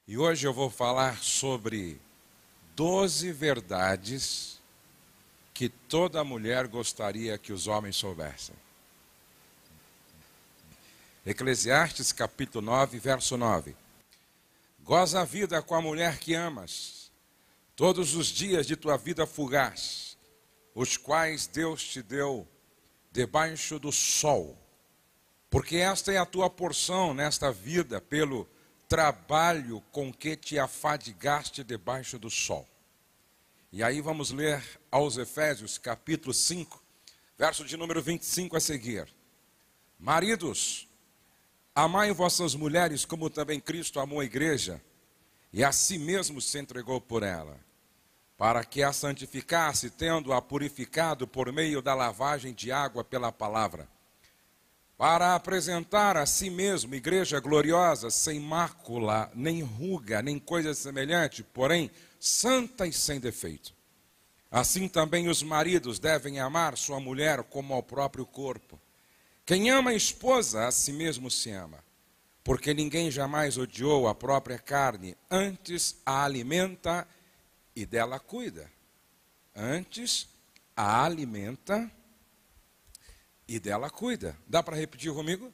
E hoje eu vou falar sobre 12 verdades que toda mulher gostaria que os homens soubessem. Eclesiastes capítulo 9, verso 9. Goza a vida com a mulher que amas, todos os dias de tua vida fugaz, os quais Deus te deu debaixo do sol. Porque esta é a tua porção nesta vida, pelo trabalho com que te afadigaste debaixo do sol. E aí vamos ler aos Efésios, capítulo 5, verso de número 25 a seguir. Maridos, amai vossas mulheres como também Cristo amou a igreja, e a si mesmo se entregou por ela, para que a santificasse, tendo-a purificado por meio da lavagem de água pela palavra, para apresentar a si mesmo igreja gloriosa, sem mácula, nem ruga, nem coisa semelhante, porém santa e sem defeito. Assim também os maridos devem amar sua mulher como ao próprio corpo. Quem ama a esposa, a si mesmo se ama, porque ninguém jamais odiou a própria carne, antes a alimenta e dela cuida. Antes a alimenta e dela cuida. Dá para repetir comigo?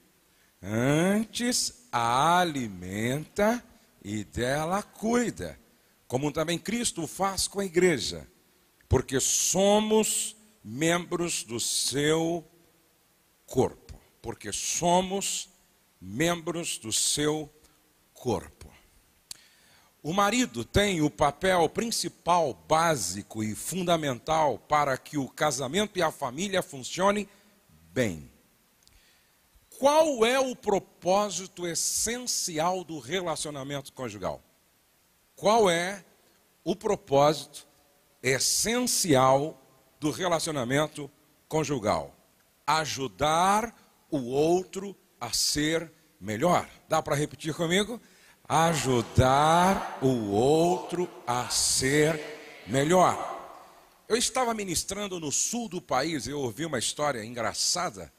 Antes a alimenta e dela cuida, como também Cristo faz com a igreja, porque somos membros do seu corpo. Porque somos membros do seu corpo. O marido tem o papel principal, básico e fundamental para que o casamento e a família funcionem bem. Qual é o propósito essencial do relacionamento conjugal? Qual é o propósito essencial do relacionamento conjugal? Ajudar o outro a ser melhor. Dá para repetir comigo? Ajudar o outro a ser melhor. Eu estava ministrando no sul do país, eu ouvi uma história engraçada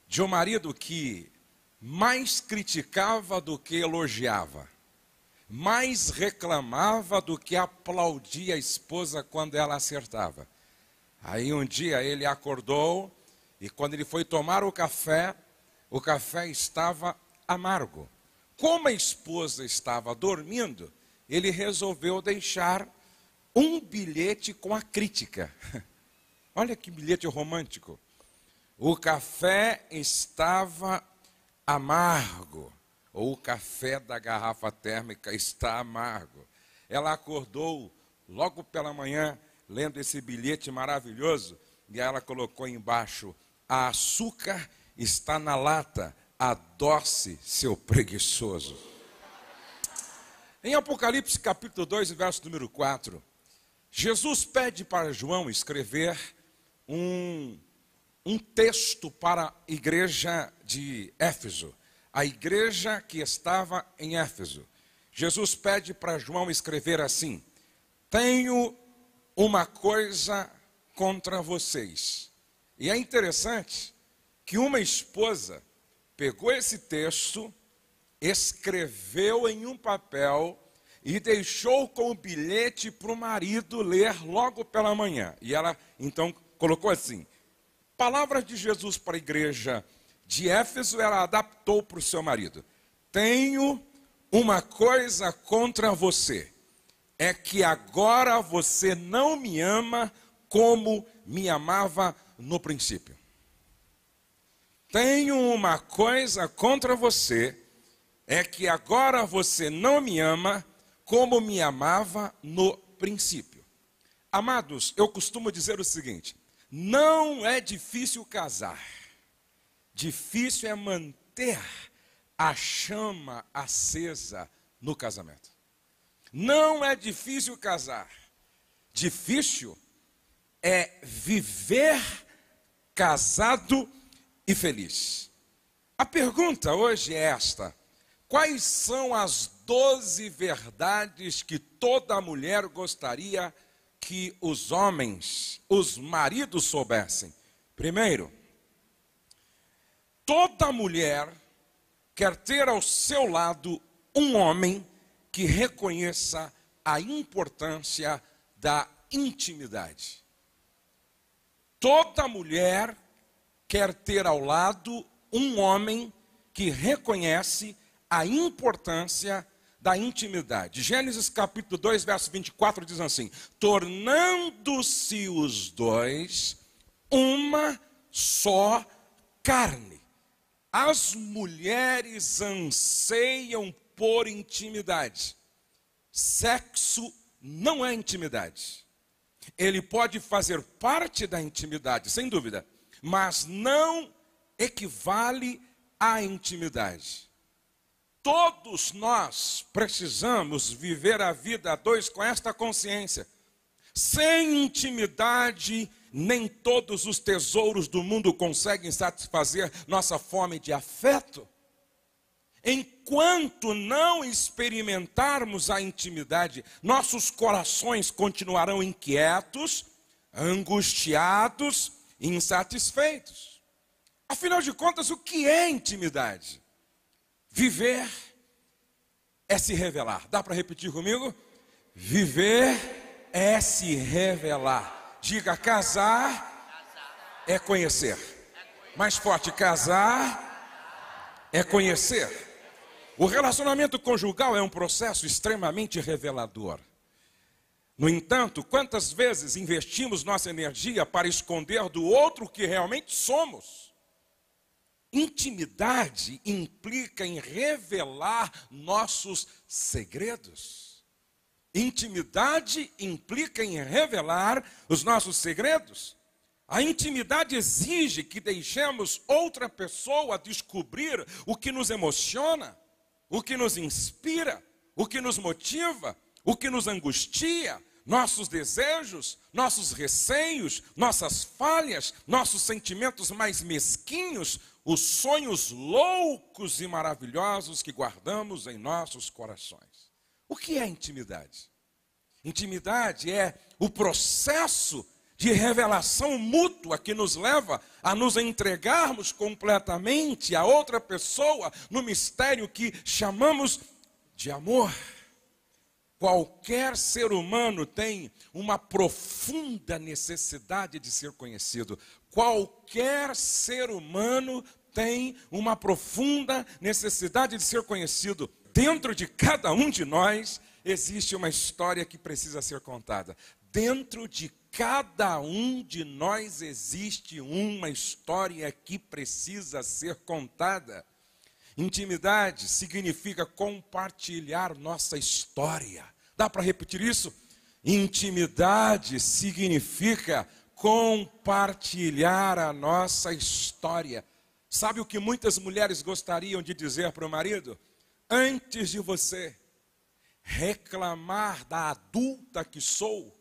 de um marido que mais criticava do que elogiava, mais reclamava do que aplaudia a esposa quando ela acertava. Aí um dia ele acordou e quando ele foi tomar o café estava amargo. Como a esposa estava dormindo, ele resolveu deixar um bilhete com a crítica. Olha que bilhete romântico. O café estava amargo, ou o café da garrafa térmica está amargo. Ela acordou logo pela manhã, lendo esse bilhete maravilhoso, e ela colocou embaixo: a açúcar está na lata, adoce, seu preguiçoso. Em Apocalipse capítulo 2, verso número 4, Jesus pede para João escrever um texto para a igreja de Éfeso, a igreja que estava em Éfeso. Jesus pede para João escrever assim: tenho uma coisa contra vocês. E é interessante que uma esposa pegou esse texto, escreveu em um papel e deixou com o bilhete para o marido ler logo pela manhã. E ela então colocou assim: palavras de Jesus para a igreja de Éfeso, ela adaptou para o seu marido. Tenho uma coisa contra você, é que agora você não me ama como me amava no princípio. Tenho uma coisa contra você, é que agora você não me ama como me amava no princípio. Amados, eu costumo dizer o seguinte: não é difícil casar, difícil é manter a chama acesa no casamento. Não é difícil casar, difícil é viver casado e feliz. A pergunta hoje é esta: quais são as 12 verdades que toda mulher gostaria que os homens, os maridos soubessem? Primeiro, toda mulher quer ter ao seu lado um homem que reconheça a importância da intimidade. Toda mulher quer ter ao lado um homem que reconhece a importância da intimidade. Gênesis capítulo 2, verso 24 diz assim: tornando-se os dois uma só carne. As mulheres anseiam por intimidade. Sexo não é intimidade. Ele pode fazer parte da intimidade, sem dúvida, mas não equivale à intimidade. Todos nós precisamos viver a vida a dois com esta consciência. Sem intimidade, nem todos os tesouros do mundo conseguem satisfazer nossa fome de afeto. Enquanto não experimentarmos a intimidade, nossos corações continuarão inquietos, angustiados e insatisfeitos. Afinal de contas, o que é intimidade? Viver é se revelar. Dá para repetir comigo? Viver é se revelar. Diga, casar é conhecer. Mais forte, casar é conhecer. O relacionamento conjugal é um processo extremamente revelador. No entanto, quantas vezes investimos nossa energia para esconder do outro o que realmente somos? Intimidade implica em revelar nossos segredos. Intimidade implica em revelar os nossos segredos. A intimidade exige que deixemos outra pessoa descobrir o que nos emociona, o que nos inspira, o que nos motiva, o que nos angustia, nossos desejos, nossos receios, nossas falhas, nossos sentimentos mais mesquinhos, os sonhos loucos e maravilhosos que guardamos em nossos corações. O que é intimidade? Intimidade é o processo de revelação mútua que nos leva a nos entregarmos completamente a outra pessoa no mistério que chamamos de amor. Qualquer ser humano tem uma profunda necessidade de ser conhecido. Qualquer ser humano tem uma profunda necessidade de ser conhecido. Dentro de cada um de nós existe uma história que precisa ser contada. Dentro de cada um de nós existe uma história que precisa ser contada. Intimidade significa compartilhar nossa história. Dá para repetir isso? Intimidade significa compartilhar a nossa história. Sabe o que muitas mulheres gostariam de dizer para o marido? Antes de você reclamar da adulta que sou,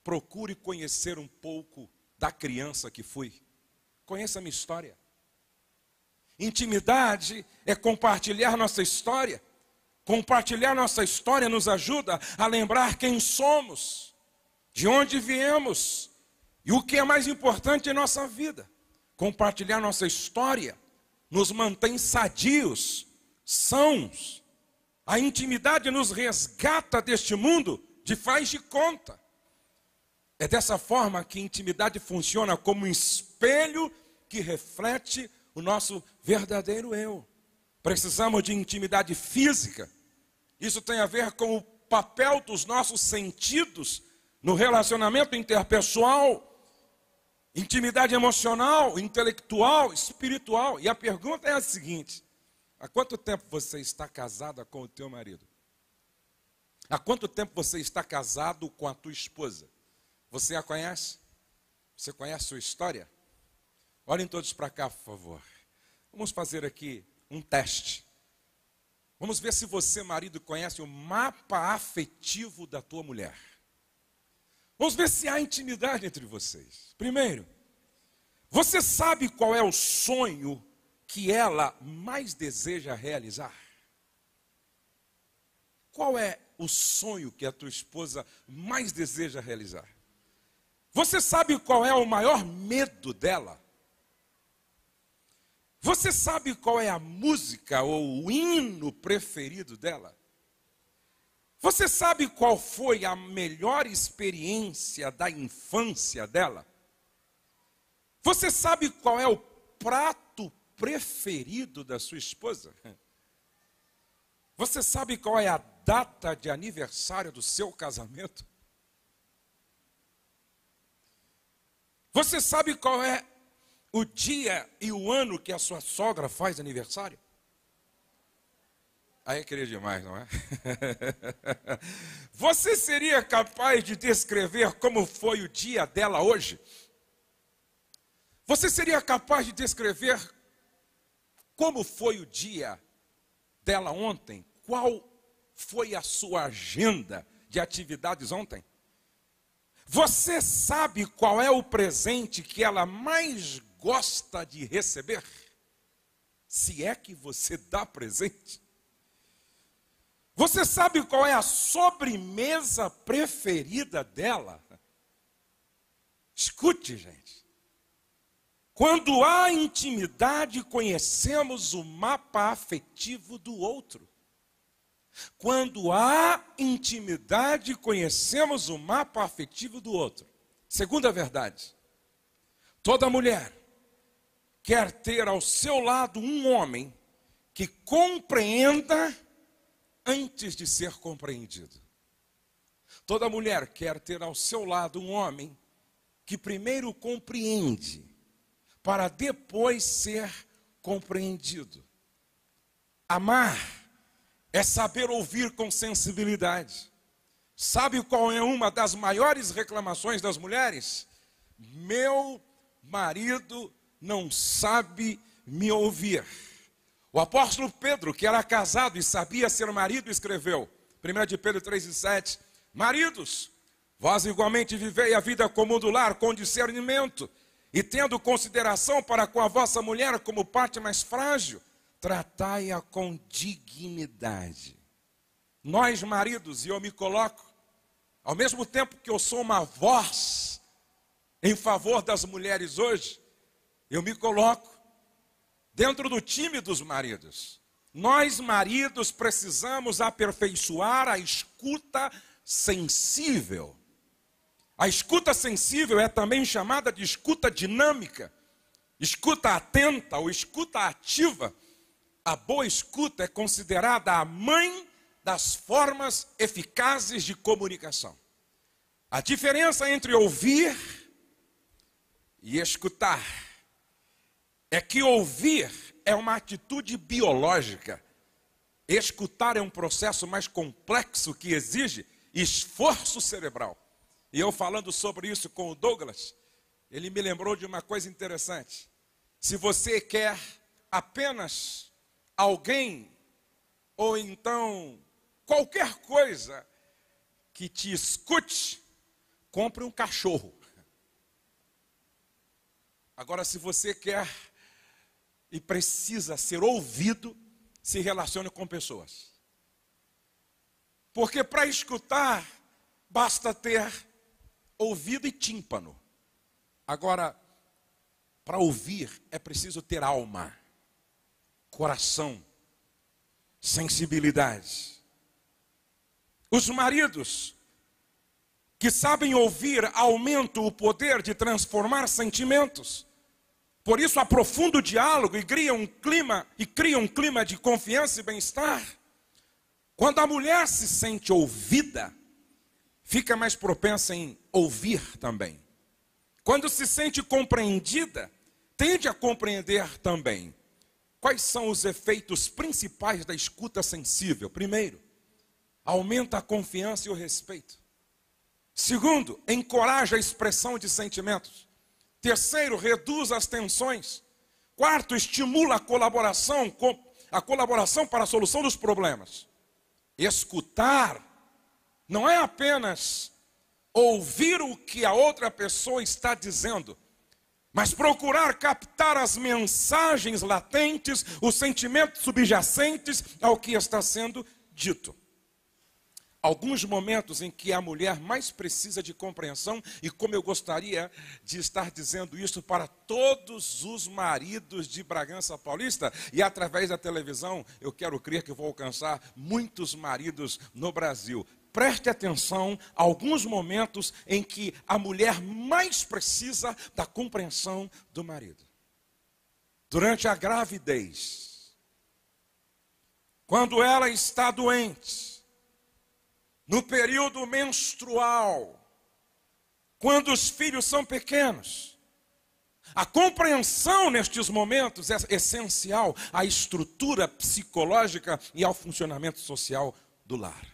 procure conhecer um pouco da criança que fui. Conheça a minha história. Intimidade é compartilhar nossa história. Compartilhar nossa história nos ajuda a lembrar quem somos, de onde viemos e o que é mais importante em nossa vida. Compartilhar nossa história nos mantém sadios, sãos. A intimidade nos resgata deste mundo de faz de conta. É dessa forma que a intimidade funciona como um espelho que reflete o nosso verdadeiro eu. Precisamos de intimidade física. Isso tem a ver com o papel dos nossos sentidos no relacionamento interpessoal. Intimidade emocional, intelectual, espiritual. E a pergunta é a seguinte: há quanto tempo você está casada com o teu marido? Há quanto tempo você está casado com a tua esposa? Você a conhece? Você conhece a sua história? Olhem todos para cá, por favor. Vamos fazer aqui um teste. Vamos ver se você, marido, conhece o mapa afetivo da tua mulher. Vamos ver se há intimidade entre vocês. Primeiro, você sabe qual é o sonho que ela mais deseja realizar? Qual é o sonho que a tua esposa mais deseja realizar? Você sabe qual é o maior medo dela? Você sabe qual é a música ou o hino preferido dela? Você sabe qual foi a melhor experiência da infância dela? Você sabe qual é o prato preferido da sua esposa? Você sabe qual é a data de aniversário do seu casamento? Você sabe qual é o dia e o ano que a sua sogra faz aniversário? Aí é querer demais, não é? Você seria capaz de descrever como foi o dia dela hoje? Você seria capaz de descrever como foi o dia dela ontem? Qual foi a sua agenda de atividades ontem? Você sabe qual é o presente que ela mais gosta de receber? Se é que você dá presente. Você sabe qual é a sobremesa preferida dela? Escute, gente. Quando há intimidade, conhecemos o mapa afetivo do outro. Quando há intimidade, conhecemos o mapa afetivo do outro. Segunda verdade. Toda mulher quer ter ao seu lado um homem que compreenda antes de ser compreendido. Toda mulher quer ter ao seu lado um homem que primeiro compreende, para depois ser compreendido. Amar é saber ouvir com sensibilidade. Sabe qual é uma das maiores reclamações das mulheres? Meu marido não sabe me ouvir. O apóstolo Pedro, que era casado e sabia ser marido, escreveu, 1 de Pedro 3,7, maridos, vós igualmente vivei a vida comum do lar com discernimento, e tendo consideração para com a vossa mulher como parte mais frágil, tratai-a com dignidade. Nós, maridos, e eu me coloco, ao mesmo tempo que eu sou uma voz em favor das mulheres hoje, eu me coloco dentro do time dos maridos. Nós, maridos, precisamos aperfeiçoar a escuta sensível. A escuta sensível é também chamada de escuta dinâmica, escuta atenta ou escuta ativa. A boa escuta é considerada a mãe das formas eficazes de comunicação. A diferença entre ouvir e escutar é que ouvir é uma atitude biológica. Escutar é um processo mais complexo que exige esforço cerebral. E eu falando sobre isso com o Douglas, ele me lembrou de uma coisa interessante. Se você quer apenas alguém, ou então qualquer coisa que te escute, compre um cachorro. Agora, se você quer e precisa ser ouvido, se relacione com pessoas. Porque para escutar, basta ter ouvido e tímpano. Agora, para ouvir, é preciso ter alma, coração, sensibilidade. Os maridos que sabem ouvir aumentam o poder de transformar sentimentos. Por isso aprofunda o diálogo e cria um clima de confiança e bem-estar. Quando a mulher se sente ouvida, fica mais propensa em ouvir também. Quando se sente compreendida, tende a compreender também. Quais são os efeitos principais da escuta sensível? Primeiro, aumenta a confiança e o respeito. Segundo, encoraja a expressão de sentimentos. Terceiro, reduz as tensões. Quarto, estimula a colaboração para a solução dos problemas. Escutar não é apenas ouvir o que a outra pessoa está dizendo, mas procurar captar as mensagens latentes, os sentimentos subjacentes ao que está sendo dito. Alguns momentos em que a mulher mais precisa de compreensão, e como eu gostaria de estar dizendo isso para todos os maridos de Bragança Paulista, e através da televisão, eu quero crer que vou alcançar muitos maridos no Brasil. preste atenção a alguns momentos em que a mulher mais precisa da compreensão do marido. Durante a gravidez, quando ela está doente, no período menstrual, quando os filhos são pequenos, a compreensão nestes momentos é essencial à estrutura psicológica e ao funcionamento social do lar.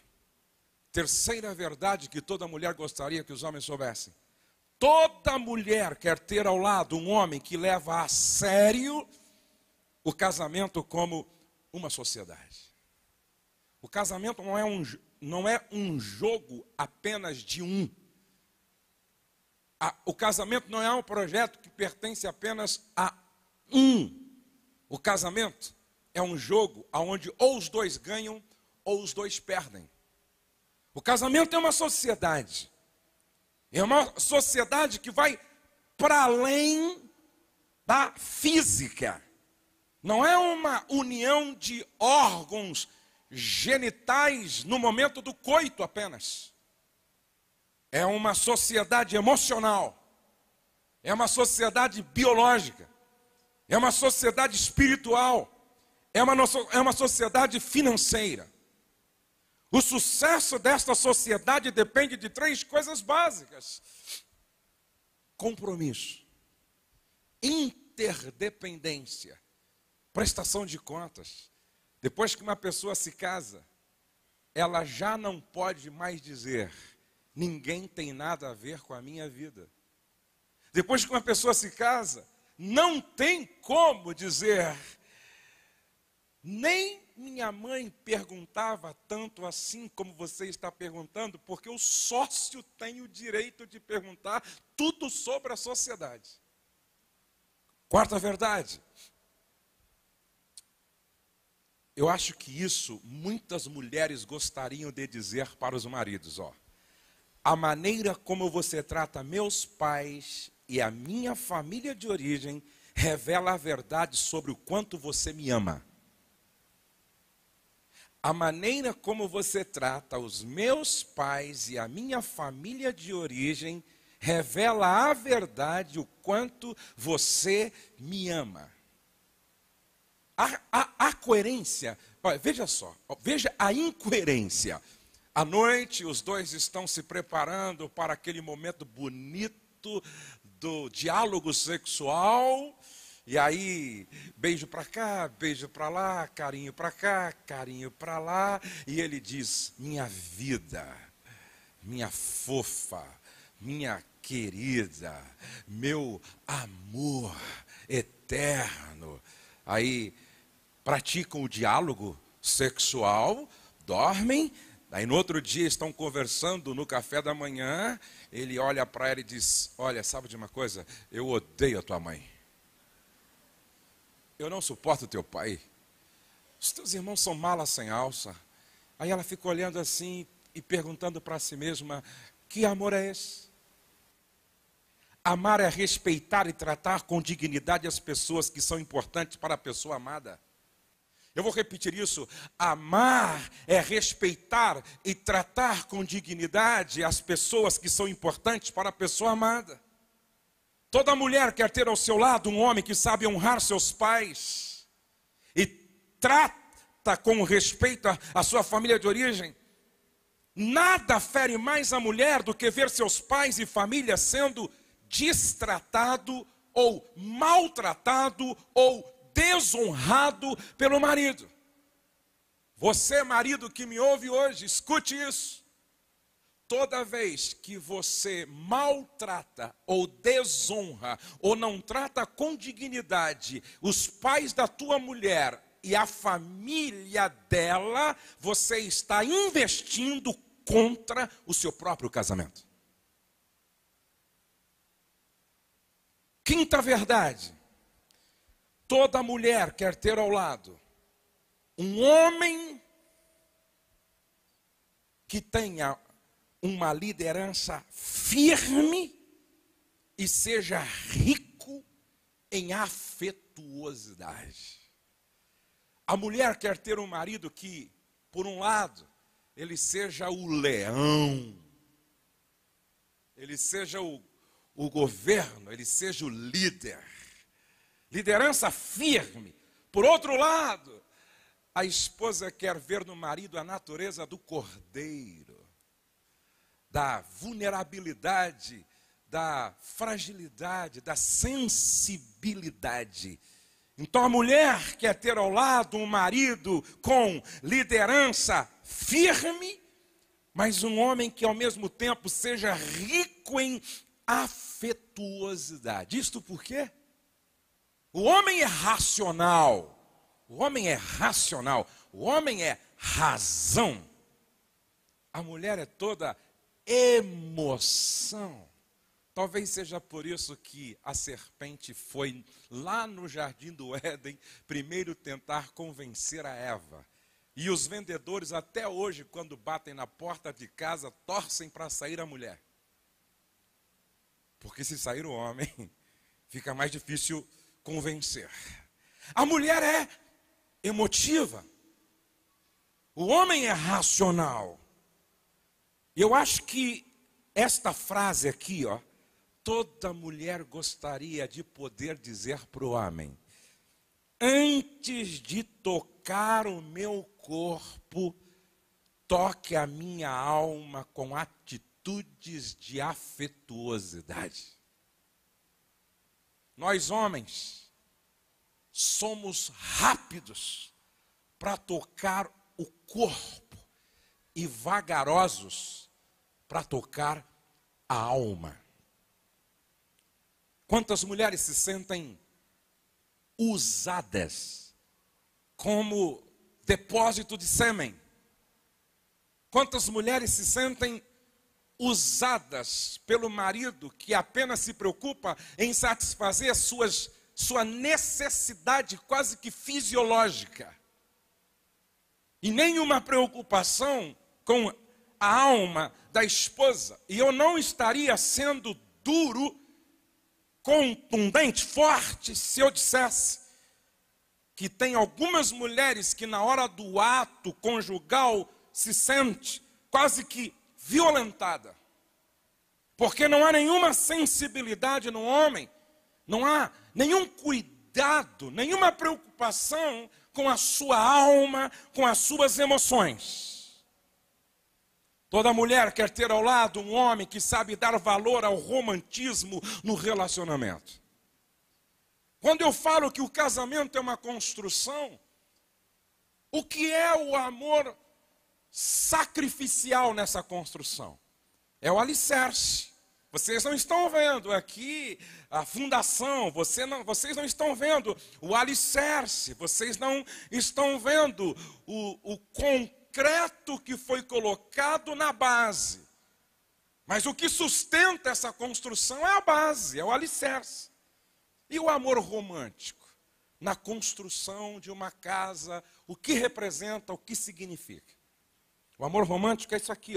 Terceira verdade que toda mulher gostaria que os homens soubessem: toda mulher quer ter ao lado um homem que leva a sério o casamento como uma sociedade. O casamento não é um jogo apenas de um. O casamento não é um projeto que pertence apenas a um. O casamento é um jogo onde ou os dois ganham ou os dois perdem. O casamento é uma sociedade. É uma sociedade que vai para além da física. Não é uma união de órgãos genitais no momento do coito apenas. É uma sociedade emocional. É uma sociedade biológica. É uma sociedade espiritual. É uma sociedade financeira. O sucesso desta sociedade depende de três coisas básicas: compromisso, interdependência, prestação de contas. Depois que uma pessoa se casa, ela já não pode mais dizer: ninguém tem nada a ver com a minha vida. Depois que uma pessoa se casa, não tem como dizer: nem minha mãe perguntava tanto assim como você está perguntando, porque o sócio tem o direito de perguntar tudo sobre a sociedade. Quarta verdade: eu acho que isso muitas mulheres gostariam de dizer para os maridos: a maneira como você trata meus pais e a minha família de origem revela a verdade sobre o quanto você me ama. A maneira como você trata os meus pais e a minha família de origem revela a verdade o quanto você me ama. A coerência, veja só, veja a incoerência. À noite, os dois estão se preparando para aquele momento bonito do diálogo sexual. E aí, beijo para cá, beijo para lá, carinho para cá, carinho para lá. E ele diz: minha vida, minha fofa, minha querida, meu amor eterno. Aí, praticam o diálogo sexual, dormem. Aí no outro dia estão conversando no café da manhã. Ele olha para ela e diz: olha, sabe de uma coisa? Eu odeio a tua mãe. Eu não suporto teu pai. Os teus irmãos são malas sem alça. Aí ela fica olhando assim e perguntando para si mesma: que amor é esse? Amar é respeitar e tratar com dignidade as pessoas que são importantes para a pessoa amada. Eu vou repetir isso: amar é respeitar e tratar com dignidade as pessoas que são importantes para a pessoa amada. Toda mulher quer ter ao seu lado um homem que sabe honrar seus pais e trata com respeito a sua família de origem. Nada fere mais a mulher do que ver seus pais e família sendo destratado ou maltratado ou desonrado pelo marido. Você, marido que me ouve hoje, escute isso. Toda vez que você maltrata ou desonra ou não trata com dignidade os pais da tua mulher e a família dela, você está investindo contra o seu próprio casamento. Quinta verdade: toda mulher quer ter ao lado um homem que tenha uma liderança firme e seja rico em afetuosidade. A mulher quer ter um marido que, por um lado, ele seja o leão, ele seja o governo, ele seja o líder. Liderança firme. Por outro lado, a esposa quer ver no marido a natureza do cordeiro, da vulnerabilidade, da fragilidade, da sensibilidade. Então a mulher quer ter ao lado um marido com liderança firme, mas um homem que ao mesmo tempo seja rico em afetuosidade. Isto por quê? O homem é racional. O homem é racional. O homem é razão. A mulher é toda emoção. Talvez seja por isso que a serpente foi lá no jardim do Éden primeiro tentar convencer a Eva. E os vendedores até hoje, quando batem na porta de casa, torcem para sair a mulher. Porque se sair o homem, fica mais difícil convencer. A mulher é emotiva. O homem é racional. Eu acho que esta frase aqui, toda mulher gostaria de poder dizer para o homem: antes de tocar o meu corpo, toque a minha alma com atitudes de afetuosidade. Nós homens somos rápidos para tocar o corpo e vagarosos para tocar a alma. Quantas mulheres se sentem usadas como depósito de sêmen? Quantas mulheres se sentem usadas pelo marido que apenas se preocupa em satisfazer sua necessidade quase que fisiológica e nenhuma preocupação com a alma da esposa? E eu não estaria sendo duro, contundente, forte, se eu dissesse que tem algumas mulheres que na hora do ato conjugal se sente quase que violentada, porque não há nenhuma sensibilidade no homem, não há nenhum cuidado, nenhuma preocupação com a sua alma, com as suas emoções. Toda mulher quer ter ao lado um homem que sabe dar valor ao romantismo no relacionamento. Quando eu falo que o casamento é uma construção, o que é o amor sacrificial nessa construção? É o alicerce. Vocês não estão vendo aqui a fundação, vocês não estão vendo o alicerce, vocês não estão vendo o concreto que foi colocado na base. Mas o que sustenta essa construção é a base, é o alicerce. E o amor romântico na construção de uma casa, o que representa, o que significa? O amor romântico é isso aqui,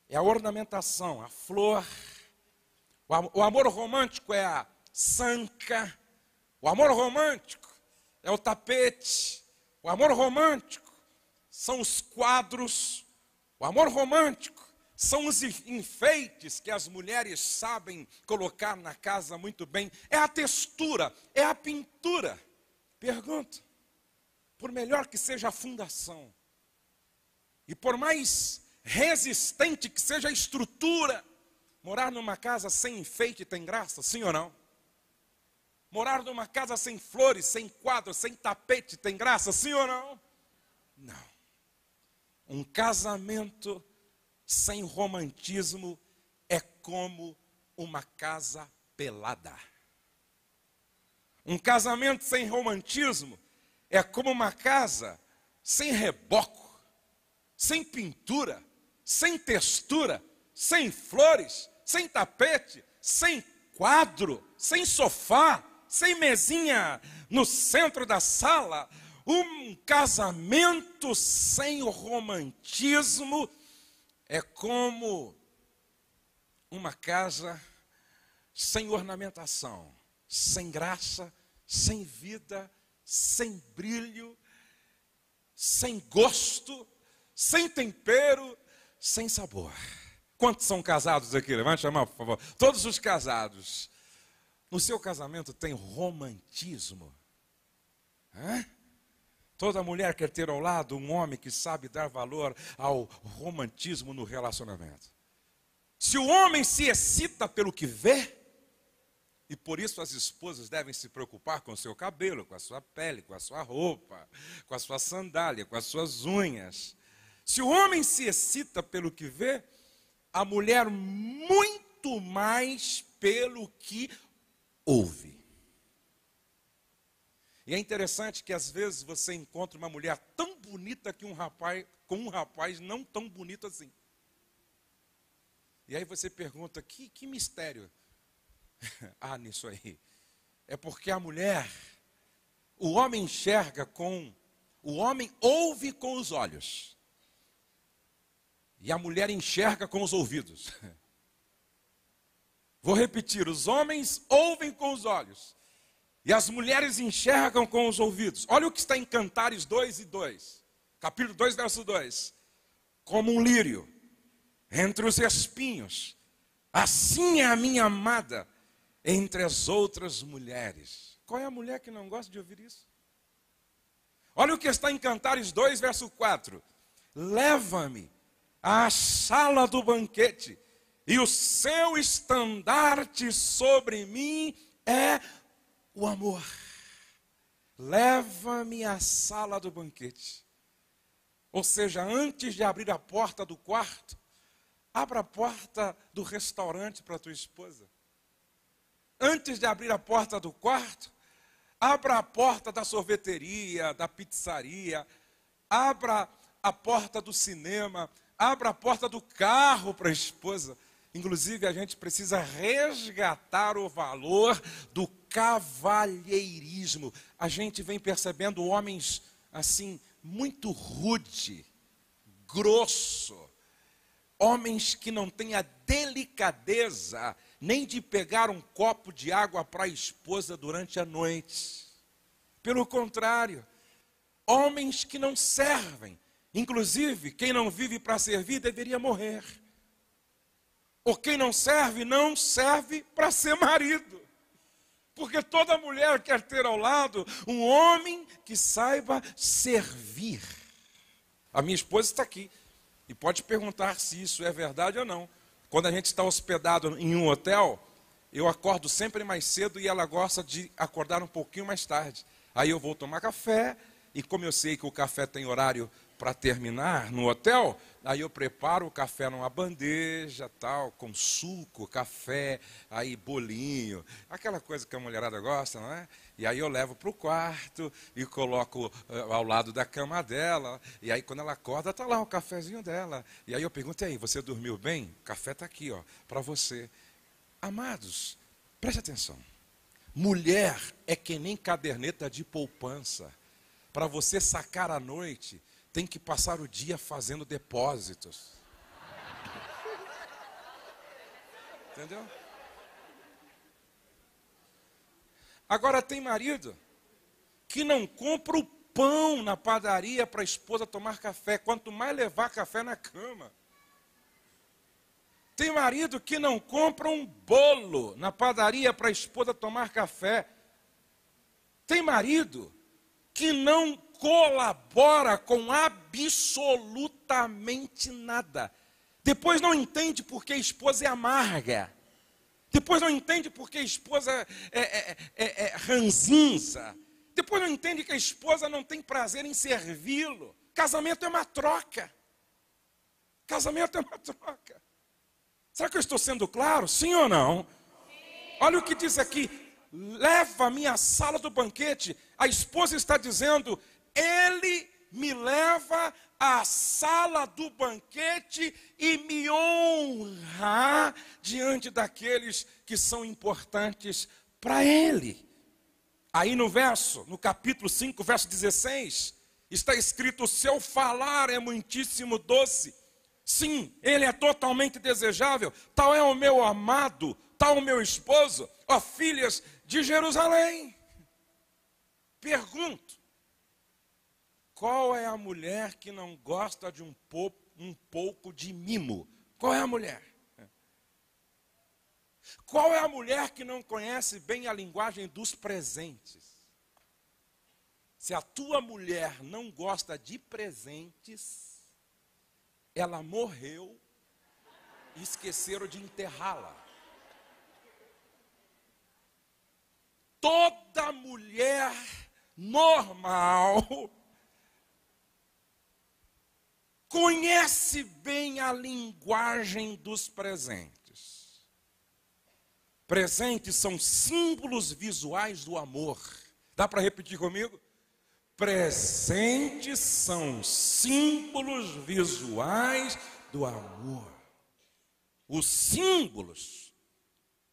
é a ornamentação, a flor. O amor romântico é a sanca. O amor romântico é o tapete. O amor romântico são os quadros. O amor romântico são os enfeites que as mulheres sabem colocar na casa muito bem. É a textura, é a pintura. Pergunto, por melhor que seja a fundação, e por mais resistente que seja a estrutura, morar numa casa sem enfeite tem graça, sim ou não? Morar numa casa sem flores, sem quadros, sem tapete tem graça, sim ou não? Não. Um casamento sem romantismo é como uma casa pelada. Um casamento sem romantismo é como uma casa sem reboco, sem pintura, sem textura, sem flores, sem tapete, sem quadro, sem sofá, sem mesinha no centro da sala. Um casamento sem romantismo é como uma casa sem ornamentação, sem graça, sem vida, sem brilho, sem gosto, sem tempero, sem sabor. Quantos são casados aqui? Levante a mão, por favor. Todos os casados. No seu casamento tem romantismo? Hã? Toda mulher quer ter ao lado um homem que sabe dar valor ao romantismo no relacionamento. Se o homem se excita pelo que vê, e por isso as esposas devem se preocupar com o seu cabelo, com a sua pele, com a sua roupa, com a sua sandália, com as suas unhas. Se o homem se excita pelo que vê, a mulher muito mais pelo que ouve. E é interessante que às vezes você encontra uma mulher tão bonita que com um rapaz não tão bonito assim. E aí você pergunta, que mistério há nisso aí? É porque a mulher, o homem ouve com os olhos. E a mulher enxerga com os ouvidos. Vou repetir, os homens ouvem com os olhos. E as mulheres enxergam com os ouvidos. Olha o que está em Cantares 2:2. Capítulo 2, verso 2. Como um lírio entre os espinhos, assim é a minha amada entre as outras mulheres. Qual é a mulher que não gosta de ouvir isso? Olha o que está em Cantares 2, verso 4. Leva-me à sala do banquete, e o seu estandarte sobre mim é o amor. Leva-me à sala do banquete. Ou seja, antes de abrir a porta do quarto, abra a porta do restaurante para a tua esposa. Antes de abrir a porta do quarto, abra a porta da sorveteria, da pizzaria, abra a porta do cinema, abra a porta do carro para a esposa. Inclusive, a gente precisa resgatar o valor do cavalheirismo. A gente vem percebendo homens assim, muito rude, grosso, homens que não têm a delicadeza nem de pegar um copo de água para a esposa durante a noite. Pelo contrário, homens que não servem. Inclusive, quem não vive para servir deveria morrer. Ou quem não serve para ser marido. Porque toda mulher quer ter ao lado um homem que saiba servir. A minha esposa está aqui e pode perguntar se isso é verdade ou não. Quando a gente está hospedado em um hotel, eu acordo sempre mais cedo e ela gosta de acordar um pouquinho mais tarde. Aí eu vou tomar café e como eu sei que o café tem horário para terminar no hotel, aí eu preparo o café numa bandeja, tal, com suco, café, aí bolinho, aquela coisa que a mulherada gosta, não é? E aí eu levo para o quarto e coloco ao lado da cama dela, e aí quando ela acorda, está lá o cafezinho dela. E aí eu pergunto, e aí, você dormiu bem? O café está aqui, ó, para você. Amados, preste atenção. Mulher é que nem caderneta de poupança. Para você sacar à noite, tem que passar o dia fazendo depósitos. Entendeu? Agora tem marido que não compra o pão na padaria para a esposa tomar café, quanto mais levar café na cama. Tem marido que não compra um bolo na padaria para a esposa tomar café. Tem marido que não colabora com absolutamente nada. Depois não entende porque a esposa é amarga. Depois não entende porque a esposa é ranzinza. Depois não entende que a esposa não tem prazer em servi-lo. Casamento é uma troca. Casamento é uma troca. Será que eu estou sendo claro? Sim ou não? Sim. Olha o que diz aqui. Leva-me à sala do banquete. A esposa está dizendo, ele me leva à sala do banquete e me honra diante daqueles que são importantes para ele. Aí no capítulo 5, verso 16, está escrito, o seu falar é muitíssimo doce. Sim, ele é totalmente desejável. Tal é o meu amado, tal o meu esposo, ó filhas de Jerusalém. Pergunto, Qual é a mulher que não gosta de um pouco de mimo? Qual é a mulher? Qual é a mulher que não conhece bem a linguagem dos presentes? Se a tua mulher não gosta de presentes, ela morreu e esqueceram de enterrá-la. Toda mulher normal conhece bem a linguagem dos presentes. Presentes são símbolos visuais do amor. Dá para repetir comigo? Presentes são símbolos visuais do amor. Os símbolos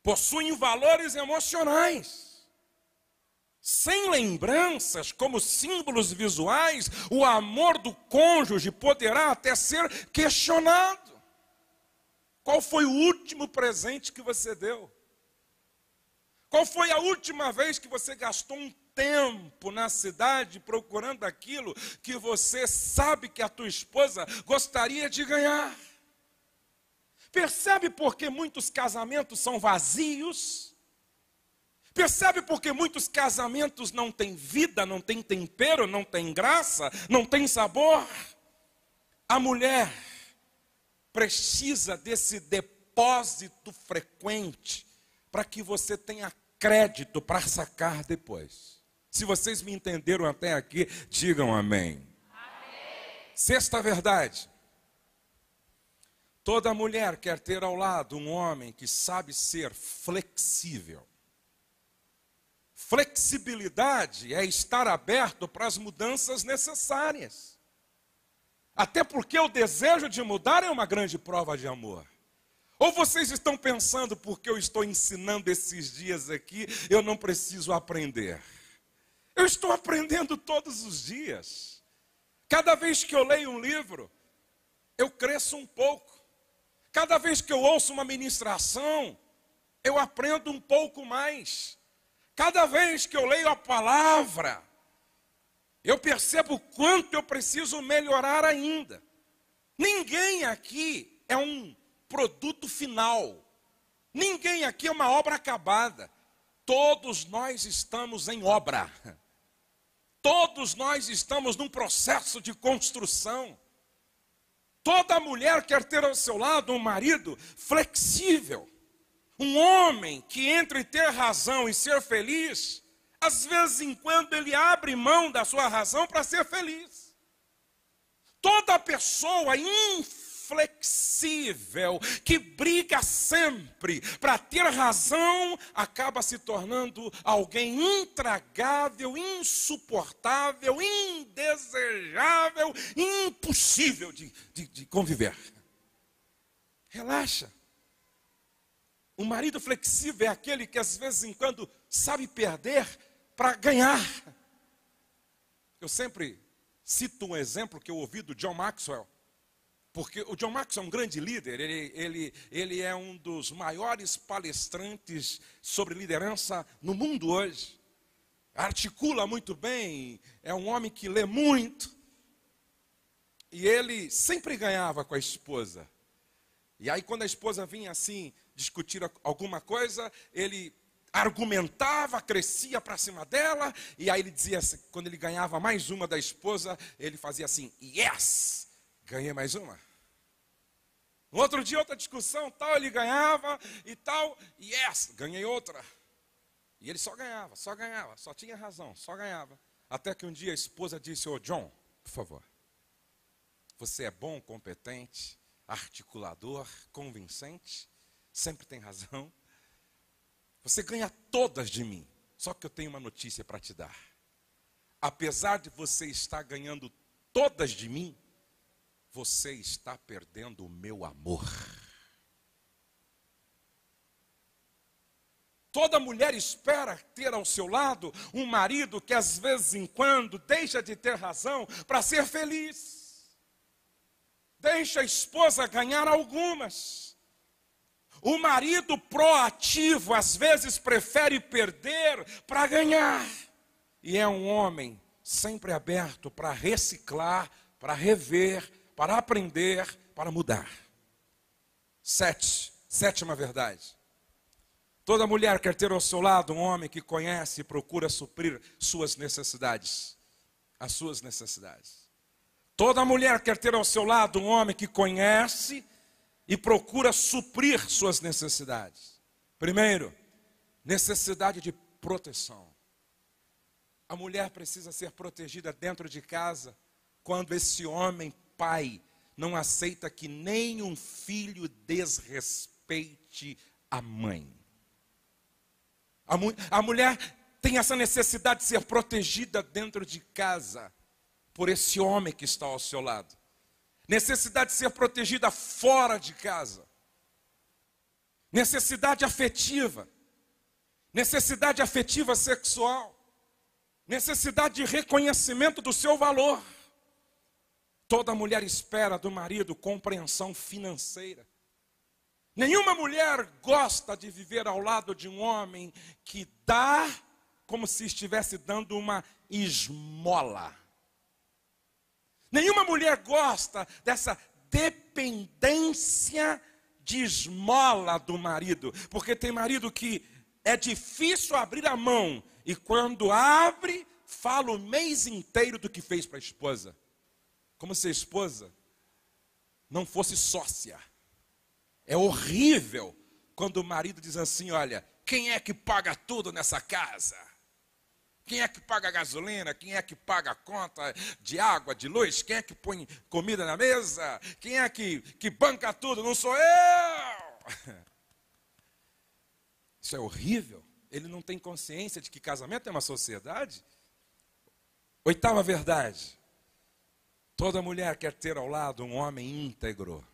possuem valores emocionais. Sem lembranças como símbolos visuais, o amor do cônjuge poderá até ser questionado. Qual foi o último presente que você deu? Qual foi a última vez que você gastou um tempo na cidade procurando aquilo que você sabe que a tua esposa gostaria de ganhar? Percebe por que muitos casamentos são vazios? Percebe por que muitos casamentos não têm vida, não têm tempero, não têm graça, não têm sabor? A mulher precisa desse depósito frequente para que você tenha crédito para sacar depois. Se vocês me entenderam até aqui, digam amém. Amém. Sexta verdade. Toda mulher quer ter ao lado um homem que sabe ser flexível. Flexibilidade é estar aberto para as mudanças necessárias. Até porque o desejo de mudar é uma grande prova de amor. Ou vocês estão pensando, porque eu estou ensinando esses dias aqui, eu não preciso aprender? Eu estou aprendendo todos os dias. Cada vez que eu leio um livro, eu cresço um pouco. Cada vez que eu ouço uma ministração, eu aprendo um pouco mais. Cada vez que eu leio a palavra, eu percebo o quanto eu preciso melhorar ainda. Ninguém aqui é um produto final. Ninguém aqui é uma obra acabada. Todos nós estamos em obra. Todos nós estamos num processo de construção. Toda mulher quer ter ao seu lado um marido flexível. Um homem que entre ter razão e ser feliz, às vezes em quando ele abre mão da sua razão para ser feliz. Toda pessoa inflexível, que briga sempre para ter razão, acaba se tornando alguém intragável, insuportável, indesejável, impossível de conviver. Relaxa. O marido flexível é aquele que às vezes em quando sabe perder para ganhar. Eu sempre cito um exemplo que eu ouvi do John Maxwell, porque o John Maxwell é um grande líder, ele é um dos maiores palestrantes sobre liderança no mundo hoje. Articula muito bem, é um homem que lê muito. E ele sempre ganhava com a esposa. E aí quando a esposa vinha assim, discutir alguma coisa, ele argumentava, crescia para cima dela, e aí ele dizia assim, quando ele ganhava mais uma da esposa, ele fazia assim, yes, ganhei mais uma. No outro dia, outra discussão, tal, ele ganhava e tal, yes, ganhei outra. E ele só ganhava, só tinha razão, só ganhava. Até que um dia a esposa disse, ô John, por favor, você é bom, competente, articulador, convincente, sempre tem razão. Você ganha todas de mim, só que eu tenho uma notícia para te dar. Apesar de você estar ganhando todas de mim, você está perdendo o meu amor. Toda mulher espera ter ao seu lado um marido que às vezes em quando deixa de ter razão para ser feliz. Deixa a esposa ganhar algumas. O marido proativo às vezes prefere perder para ganhar. E é um homem sempre aberto para reciclar, para rever, para aprender, para mudar. Sétima verdade. Toda mulher quer ter ao seu lado um homem que conhece e procura suprir suas necessidades. As suas necessidades. Toda mulher quer ter ao seu lado um homem que conhece e procura suprir suas necessidades. Primeiro, necessidade de proteção. A mulher precisa ser protegida dentro de casa quando esse homem, pai, não aceita que nenhum filho desrespeite a mãe. A mulher tem essa necessidade de ser protegida dentro de casa por esse homem que está ao seu lado. Necessidade de ser protegida fora de casa. Necessidade afetiva. Necessidade afetiva sexual. Necessidade de reconhecimento do seu valor. Toda mulher espera do marido compreensão financeira. Nenhuma mulher gosta de viver ao lado de um homem que dá como se estivesse dando uma esmola. Nenhuma mulher gosta dessa dependência de esmola do marido. Porque tem marido que é difícil abrir a mão. E quando abre, fala o mês inteiro do que fez para a esposa. Como se a esposa não fosse sócia. É horrível quando o marido diz assim, olha, quem é que paga tudo nessa casa? Quem é que paga a gasolina? Quem é que paga a conta de água, de luz? Quem é que põe comida na mesa? Quem é que banca tudo? Não sou eu! Isso é horrível. Ele não tem consciência de que casamento é uma sociedade. Oitava verdade. Toda mulher quer ter ao lado um homem íntegro.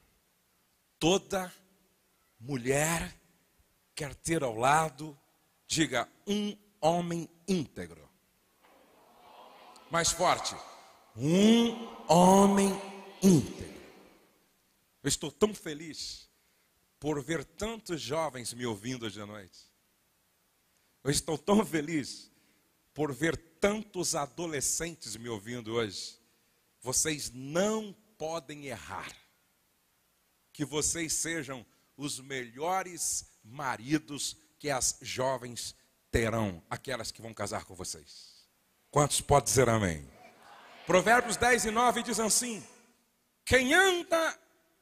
Toda mulher quer ter ao lado, diga, um homem íntegro. Mais forte. Um homem íntegro. Eu estou tão feliz por ver tantos jovens me ouvindo hoje à noite. Eu estou tão feliz por ver tantos adolescentes me ouvindo hoje. Vocês não podem errar. Que vocês sejam os melhores maridos que as jovens terão, aquelas que vão casar com vocês. Quantos podem dizer amém? Provérbios 10:9 diz assim: quem anda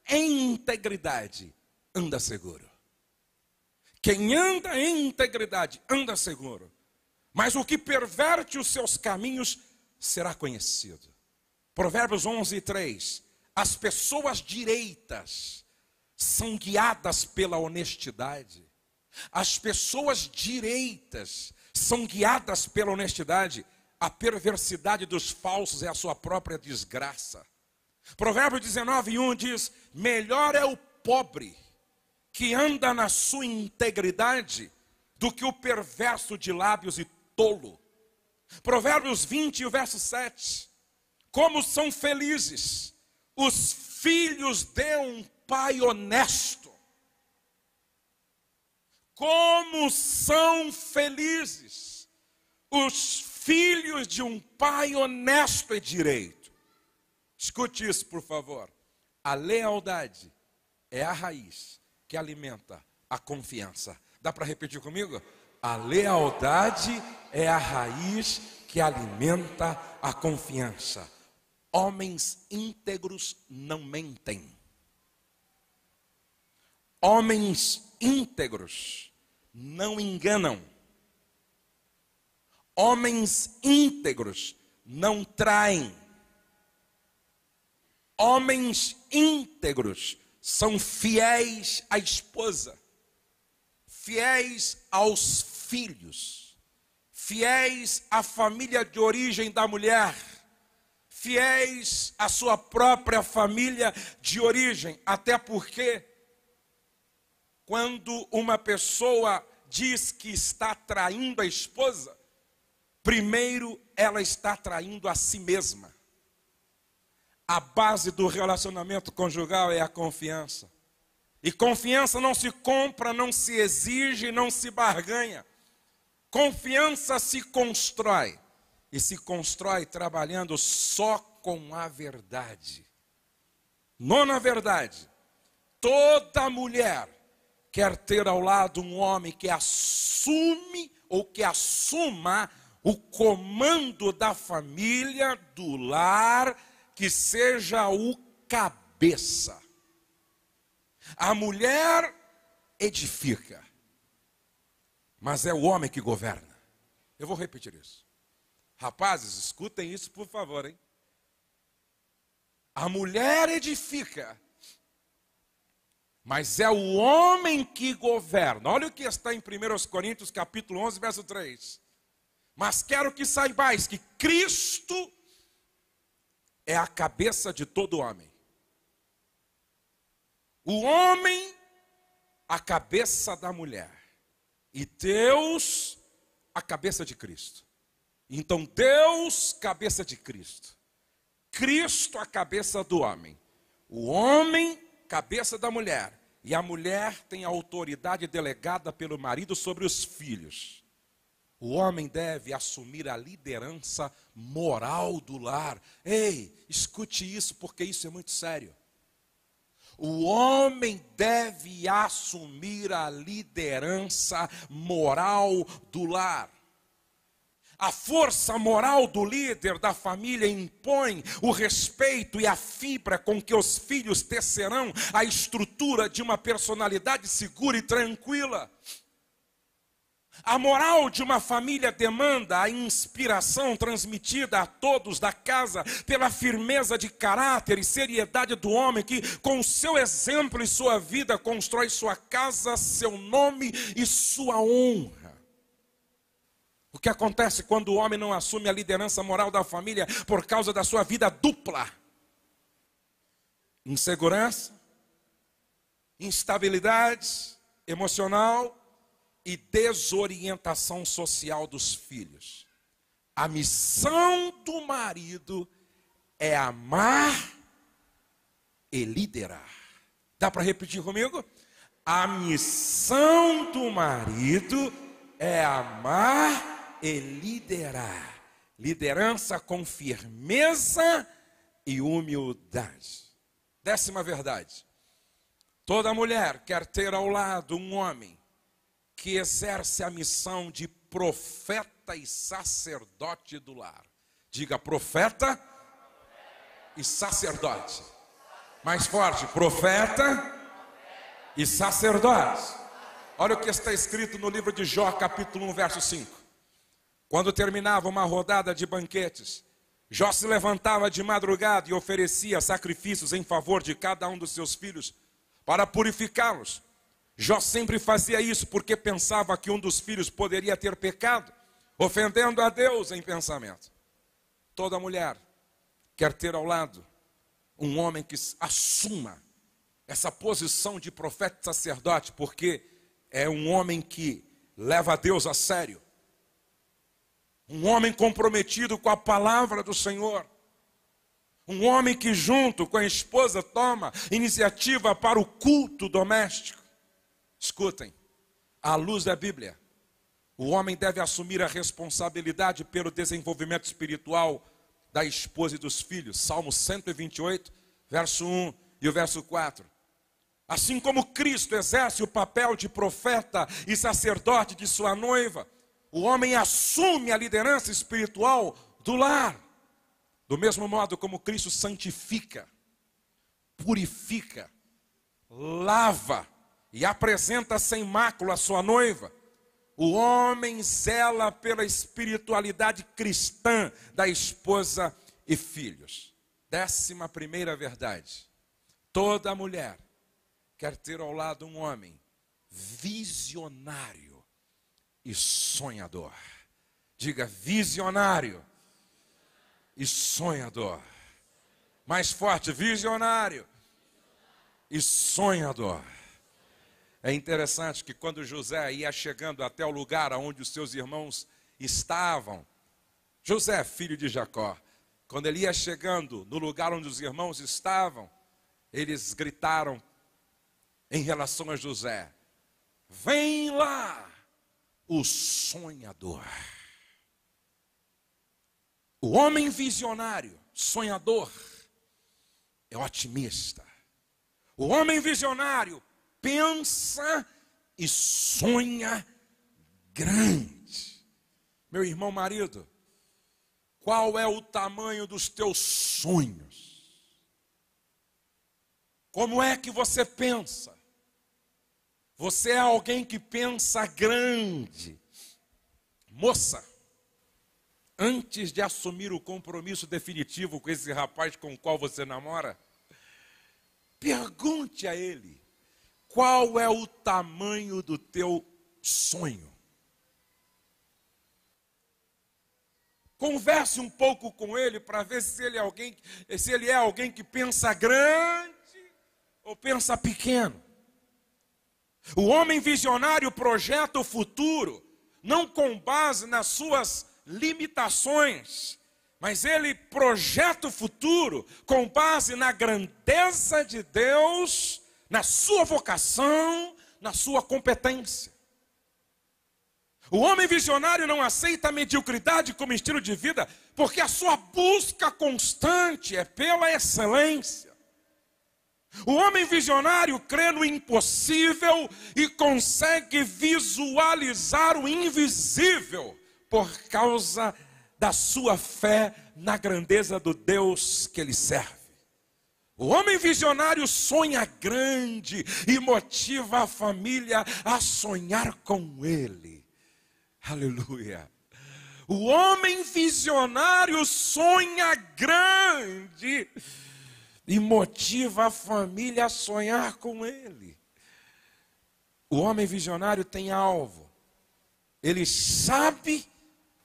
em integridade, anda seguro. Quem anda em integridade, anda seguro. Mas o que perverte os seus caminhos será conhecido. Provérbios 11:3. As pessoas direitas são guiadas pela honestidade. As pessoas direitas são guiadas pela honestidade. A perversidade dos falsos é a sua própria desgraça. Provérbios 19:1 diz: melhor é o pobre que anda na sua integridade do que o perverso de lábios e tolo. Provérbios 20, o verso 7. Como são felizes os filhos de um pai honesto. Como são felizes os filhos de um pai honesto e direito. Escute isso, por favor. A lealdade é a raiz que alimenta a confiança. Dá para repetir comigo? A lealdade é a raiz que alimenta a confiança. Homens íntegros não mentem. Homens íntegros não enganam. Homens íntegros não traem. Homens íntegros são fiéis à esposa, fiéis aos filhos, fiéis à família de origem da mulher, fiéis à sua própria família de origem. Até porque, quando uma pessoa diz que está traindo a esposa, primeiro ela está traindo a si mesma. A base do relacionamento conjugal é a confiança. E confiança não se compra, não se exige, não se barganha. Confiança se constrói. e se constrói trabalhando só com a verdade. Nona verdade: toda mulher quer ter ao lado um homem que assume ou que assuma o comando da família, do lar, que seja o cabeça. A mulher edifica, mas é o homem que governa. Eu vou repetir isso. Rapazes, escutem isso por favor, hein? A mulher edifica, mas é o homem que governa. Olha o que está em 1 Coríntios capítulo 11, verso 3. Mas quero que saibais que Cristo é a cabeça de todo homem. O homem, a cabeça da mulher. E Deus, a cabeça de Cristo. Então Deus, cabeça de Cristo. Cristo, a cabeça do homem. O homem, cabeça da mulher. E a mulher tem a autoridade delegada pelo marido sobre os filhos. O homem deve assumir a liderança moral do lar. Ei, escute isso, porque isso é muito sério. O homem deve assumir a liderança moral do lar. A força moral do líder da família impõe o respeito e a fibra com que os filhos tecerão a estrutura de uma personalidade segura e tranquila. A moral de uma família demanda a inspiração transmitida a todos da casa pela firmeza de caráter e seriedade do homem que, com seu exemplo e sua vida, constrói sua casa, seu nome e sua honra. O que acontece quando o homem não assume a liderança moral da família por causa da sua vida dupla? Insegurança, instabilidade emocional e desorientação social dos filhos. A missão do marido é amar e liderar. Dá para repetir comigo? A missão do marido é amar e liderar. Liderança com firmeza e humildade. 10ª verdade: toda mulher quer ter ao lado um homem que exerce a missão de profeta e sacerdote do lar. Diga: profeta e sacerdote. Mais forte: profeta e sacerdote. Olha o que está escrito no livro de Jó, capítulo 1, verso 5. Quando terminava uma rodada de banquetes, Jó se levantava de madrugada e oferecia sacrifícios em favor de cada um dos seus filhos, para purificá-los. Jó sempre fazia isso porque pensava que um dos filhos poderia ter pecado, ofendendo a Deus em pensamento. Toda mulher quer ter ao lado um homem que assuma essa posição de profeta e sacerdote, porque é um homem que leva a Deus a sério. Um homem comprometido com a palavra do Senhor. Um homem que junto com a esposa toma iniciativa para o culto doméstico. Escutem, à luz da Bíblia, o homem deve assumir a responsabilidade pelo desenvolvimento espiritual da esposa e dos filhos. Salmo 128, verso 1 e o verso 4. Assim como Cristo exerce o papel de profeta e sacerdote de sua noiva, o homem assume a liderança espiritual do lar. Do mesmo modo como Cristo santifica, purifica, lava e apresenta sem mácula a sua noiva, o homem zela pela espiritualidade cristã da esposa e filhos. 11ª verdade: toda mulher quer ter ao lado um homem visionário e sonhador. Diga: visionário e sonhador. Mais forte: visionário e sonhador. É interessante que quando José ia chegando até o lugar onde os seus irmãos estavam, José, filho de Jacó, quando ele ia chegando no lugar onde os irmãos estavam, eles gritaram em relação a José: vem lá o sonhador. O homem visionário, sonhador, é otimista. O homem visionário pensa e sonha grande. Meu irmão marido, qual é o tamanho dos teus sonhos? Como é que você pensa? Você é alguém que pensa grande. Moça, antes de assumir o compromisso definitivo com esse rapaz com o qual você namora, pergunte a ele, qual é o tamanho do teu sonho? Converse um pouco com ele para ver se ele é alguém que pensa grande ou pensa pequeno. O homem visionário projeta o futuro, não com base nas suas limitações, mas ele projeta o futuro com base na grandeza de Deus, na sua vocação, na sua competência. O homem visionário não aceita a mediocridade como estilo de vida, porque a sua busca constante é pela excelência. O homem visionário crê no impossível e consegue visualizar o invisível por causa da sua fé na grandeza do Deus que ele serve. O homem visionário sonha grande e motiva a família a sonhar com ele. Aleluia. O homem visionário sonha grande e motiva a família a sonhar com ele. O homem visionário tem alvo. Ele sabe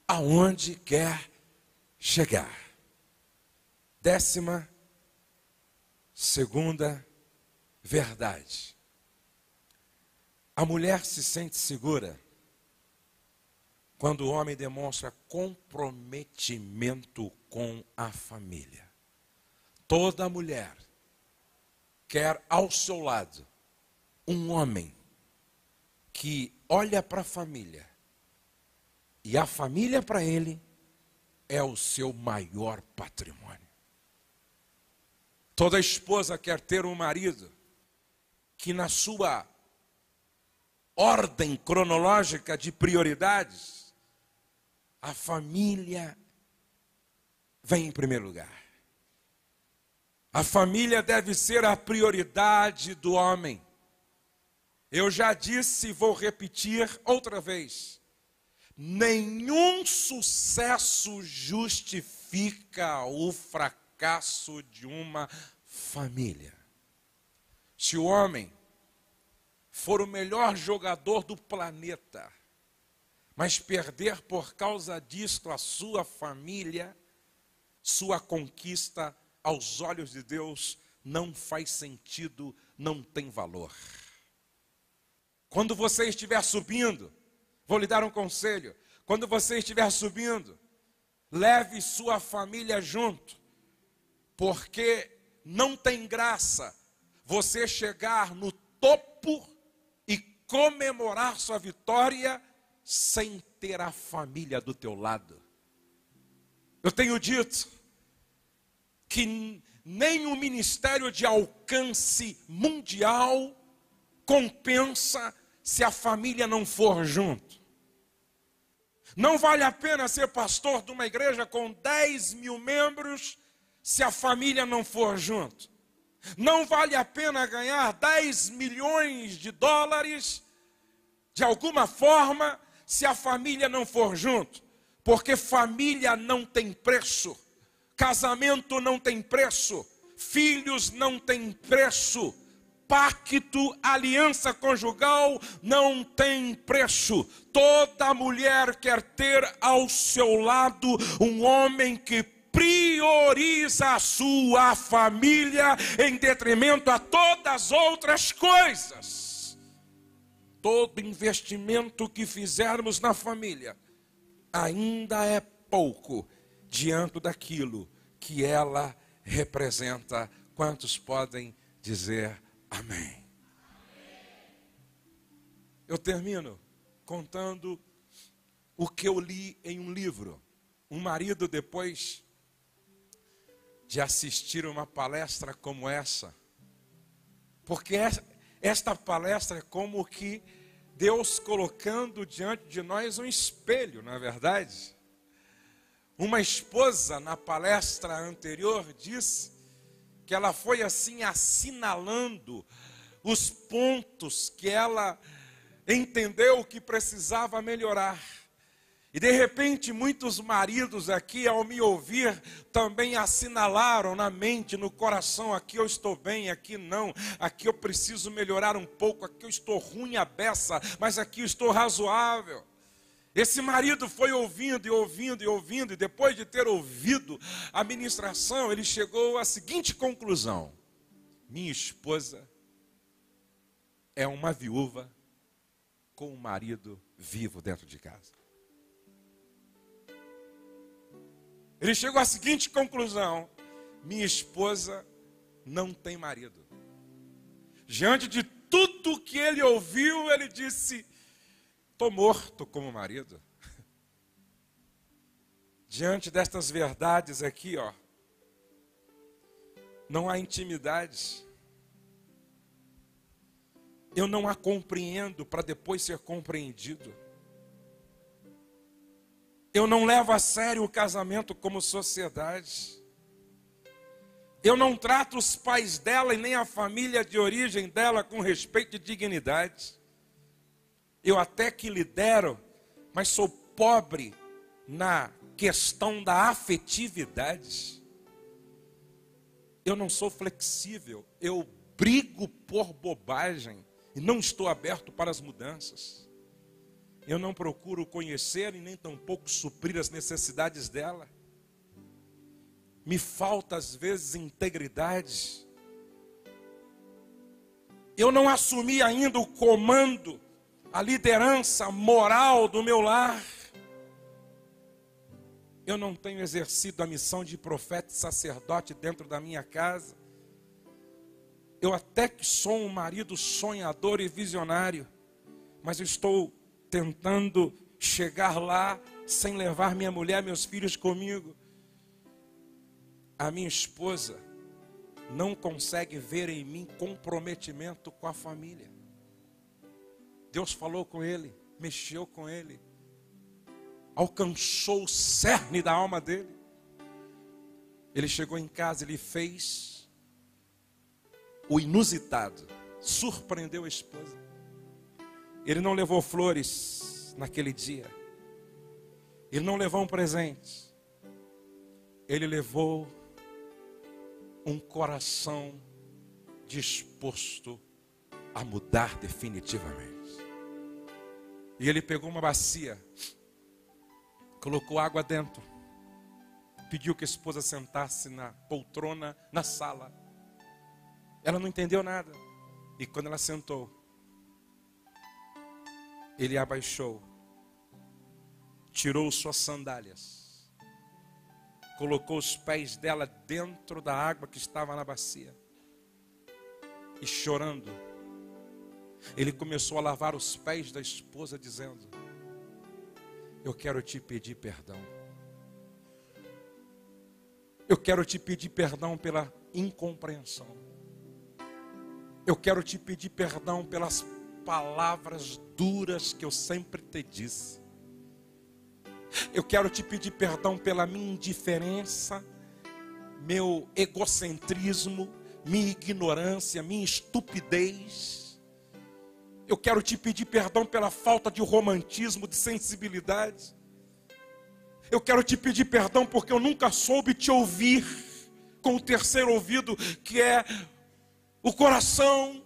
aonde quer chegar. 12ª verdade. A mulher se sente segura quando o homem demonstra comprometimento com a família. Toda mulher quer ao seu lado um homem que olha para a família e a família para ele é o seu maior patrimônio. Toda esposa quer ter um marido que na sua ordem cronológica de prioridades, a família vem em primeiro lugar. A família deve ser a prioridade do homem. Eu já disse e vou repetir outra vez. Nenhum sucesso justifica o fracasso de uma família. Se o homem for o melhor jogador do planeta, mas perder por causa disto a sua família, sua conquista aos olhos de Deus não faz sentido, não tem valor. Quando você estiver subindo, vou lhe dar um conselho. Quando você estiver subindo, leve sua família junto, porque não tem graça você chegar no topo e comemorar sua vitória sem ter a família do teu lado. Eu tenho dito que nem o ministério de alcance mundial compensa se a família não for junto. Não vale a pena ser pastor de uma igreja com 10 mil membros se a família não for junto. Não vale a pena ganhar 10 milhões de dólares de alguma forma se a família não for junto. Porque família não tem preço, casamento não tem preço, filhos não tem preço, pacto, aliança conjugal não tem preço. Toda mulher quer ter ao seu lado um homem que prioriza a sua família em detrimento a todas as outras coisas. Todo investimento que fizermos na família ainda é pouco diante daquilo que ela representa. Quantos podem dizer amém? Eu termino contando o que eu li em um livro. Um marido, depois de assistir uma palestra como essa, porque esta palestra é como que Deus colocando diante de nós um espelho, não é verdade? Uma esposa, na palestra anterior, disse que ela foi assim assinalando os pontos que ela entendeu que precisava melhorar. E de repente muitos maridos aqui, ao me ouvir, também assinalaram na mente, no coração: aqui eu estou bem, aqui não, aqui eu preciso melhorar um pouco, aqui eu estou ruim a beça, mas aqui eu estou razoável. Esse marido foi ouvindo e ouvindo e ouvindo, e depois de ter ouvido a ministração, ele chegou à seguinte conclusão: minha esposa é uma viúva com um marido vivo dentro de casa. Ele chegou à seguinte conclusão: minha esposa não tem marido. Diante de tudo que ele ouviu, ele disse: estou morto como marido. Diante destas verdades aqui, ó, não há intimidade. Eu não a compreendo para depois ser compreendido. Eu não levo a sério o casamento como sociedade. Eu não trato os pais dela e nem a família de origem dela com respeito e dignidade. Eu até que lidero, mas sou pobre na questão da afetividade. Eu não sou flexível, eu brigo por bobagem e não estou aberto para as mudanças. Eu não procuro conhecer e nem tampouco suprir as necessidades dela. Me falta às vezes integridade. Eu não assumi ainda o comando, a liderança moral do meu lar. Eu não tenho exercido a missão de profeta e sacerdote dentro da minha casa. Eu até que sou um marido sonhador e visionário, mas eu estou tentando chegar lá sem levar minha mulher, meus filhos comigo. A minha esposa não consegue ver em mim comprometimento com a família. Deus falou com ele, mexeu com ele, alcançou o cerne da alma dele. Ele chegou em casa, ele fez o inusitado, surpreendeu a esposa. Ele não levou flores naquele dia. Ele não levou um presente. Ele levou um coração disposto a mudar definitivamente. E ele pegou uma bacia, colocou água dentro, pediu que a esposa sentasse na poltrona na sala. Ela não entendeu nada. E quando ela sentou, ele abaixou, tirou suas sandálias, colocou os pés dela dentro da água que estava na bacia. E chorando, ele começou a lavar os pés da esposa, dizendo: eu quero te pedir perdão. Eu quero te pedir perdão pela incompreensão. Eu quero te pedir perdão pelas palavras duras que eu sempre te disse. Eu quero te pedir perdão pela minha indiferença, meu egocentrismo, minha ignorância, minha estupidez. Eu quero te pedir perdão pela falta de romantismo, de sensibilidade. Eu quero te pedir perdão porque eu nunca soube te ouvir com o terceiro ouvido, que é o coração.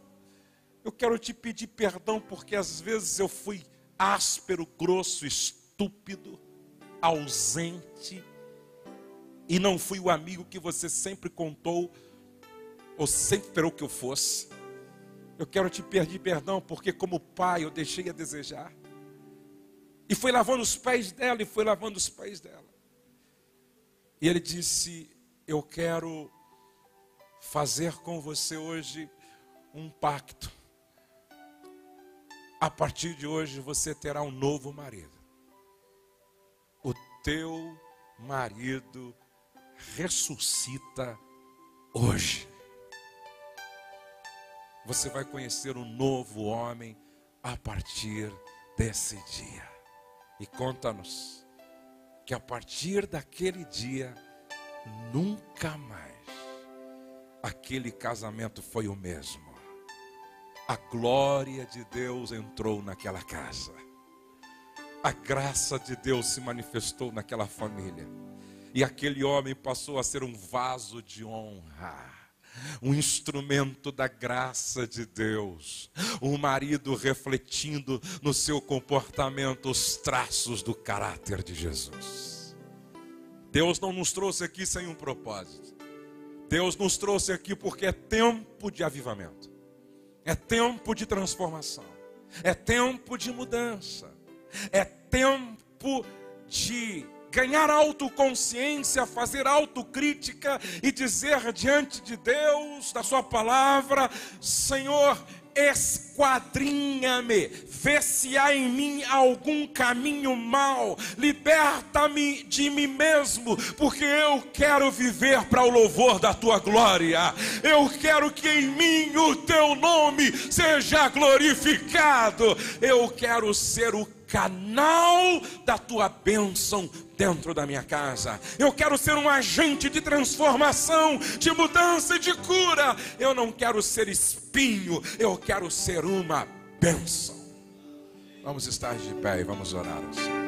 Eu quero te pedir perdão porque às vezes eu fui áspero, grosso, estúpido, ausente, e não fui o amigo que você sempre contou, ou sempre esperou que eu fosse. Eu quero te pedir perdão porque como pai eu deixei a desejar. E foi lavando os pés dela, e foi lavando os pés dela. E ele disse: eu quero fazer com você hoje um pacto. A partir de hoje você terá um novo marido. O teu marido ressuscita hoje. Você vai conhecer um novo homem a partir desse dia. E conta-nos que a partir daquele dia, nunca mais aquele casamento foi o mesmo. A glória de Deus entrou naquela casa. A graça de Deus se manifestou naquela família. E aquele homem passou a ser um vaso de honra, um instrumento da graça de Deus. Um marido refletindo no seu comportamento os traços do caráter de Jesus. Deus não nos trouxe aqui sem um propósito. Deus nos trouxe aqui porque é tempo de avivamento. É tempo de transformação. É tempo de mudança. É tempo de ganhar autoconsciência, fazer autocrítica e dizer diante de Deus, da sua palavra: Senhor, esquadrinha-me, vê se há em mim algum caminho mau, liberta-me de mim mesmo, porque eu quero viver para o louvor da tua glória. Eu quero que em mim o teu nome seja glorificado. Eu quero ser o canal da tua bênção dentro da minha casa. Eu quero ser um agente de transformação, de mudança e de cura. Eu não quero ser espinho, eu quero ser uma bênção. Vamos estar de pé e vamos orar ao Senhor.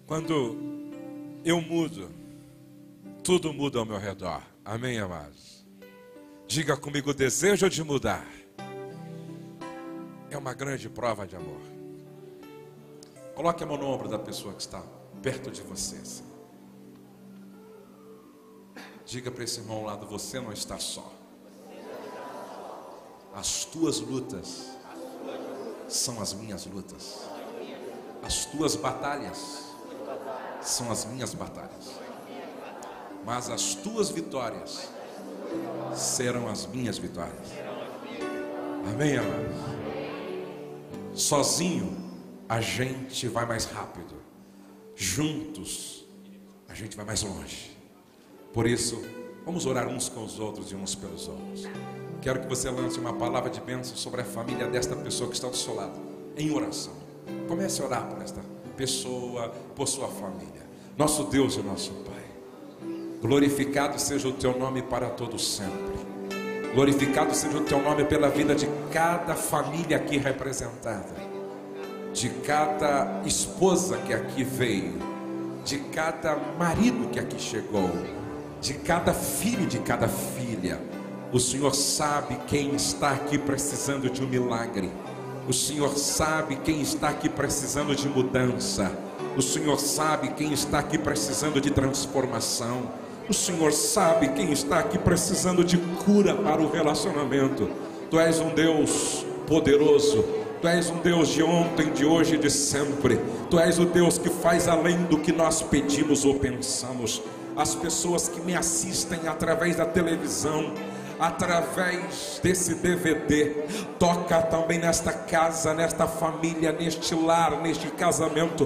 Quando eu mudo, tudo muda ao meu redor. Amém, amados? Diga comigo: o desejo de mudar é uma grande prova de amor. Coloque a mão no ombro da pessoa que está perto de você. Diga para esse irmão ao lado: você não está só. As tuas lutas são as minhas lutas. As tuas batalhas são as minhas batalhas. Mas as tuas vitórias serão as minhas vitórias. Amém, amados? Sozinho a gente vai mais rápido, juntos a gente vai mais longe. Por isso, vamos orar uns com os outros e uns pelos outros. Quero que você lance uma palavra de bênção sobre a família desta pessoa que está do seu lado, em oração. Comece a orar por esta pessoa, por sua família. Nosso Deus e nosso Pai, glorificado seja o teu nome para todo sempre. Glorificado seja o teu nome pela vida de cada família aqui representada, de cada esposa que aqui veio, de cada marido que aqui chegou, de cada filho e de cada filha. O Senhor sabe quem está aqui precisando de um milagre. O Senhor sabe quem está aqui precisando de mudança. O Senhor sabe quem está aqui precisando de transformação. O Senhor sabe quem está aqui precisando de cura para o relacionamento. Tu és um Deus poderoso. Tu és um Deus de ontem, de hoje e de sempre. Tu és o Deus que faz além do que nós pedimos ou pensamos. As pessoas que me assistem através da televisão, através desse DVD, toca também nesta casa, nesta família, neste lar, neste casamento.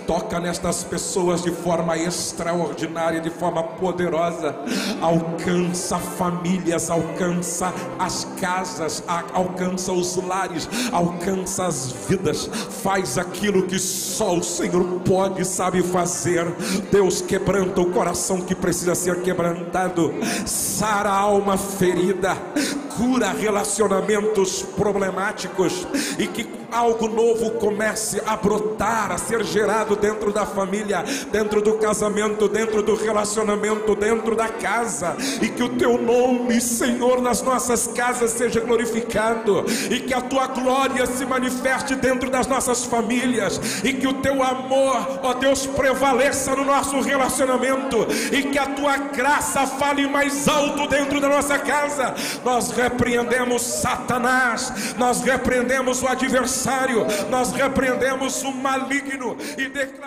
Toca nestas pessoas de forma extraordinária, de forma poderosa. Alcança famílias, alcança as casas, alcança os lares, alcança as vidas. Faz aquilo que só o Senhor pode e sabe fazer. Deus, quebranta o coração que precisa ser quebrantado. Sara a alma ferida, cura relacionamentos problemáticos e que algo novo comece a brotar, a ser gerado dentro da família, dentro do casamento, dentro do relacionamento, dentro da casa, e que o teu nome, Senhor, nas nossas casas seja glorificado, e que a tua glória se manifeste dentro das nossas famílias, e que o teu amor, ó Deus, prevaleça no nosso relacionamento, e que a tua graça fale mais alto dentro da nossa casa. Nós repreendemos Satanás, nós repreendemos o adversário, nós repreendemos o maligno e declaramos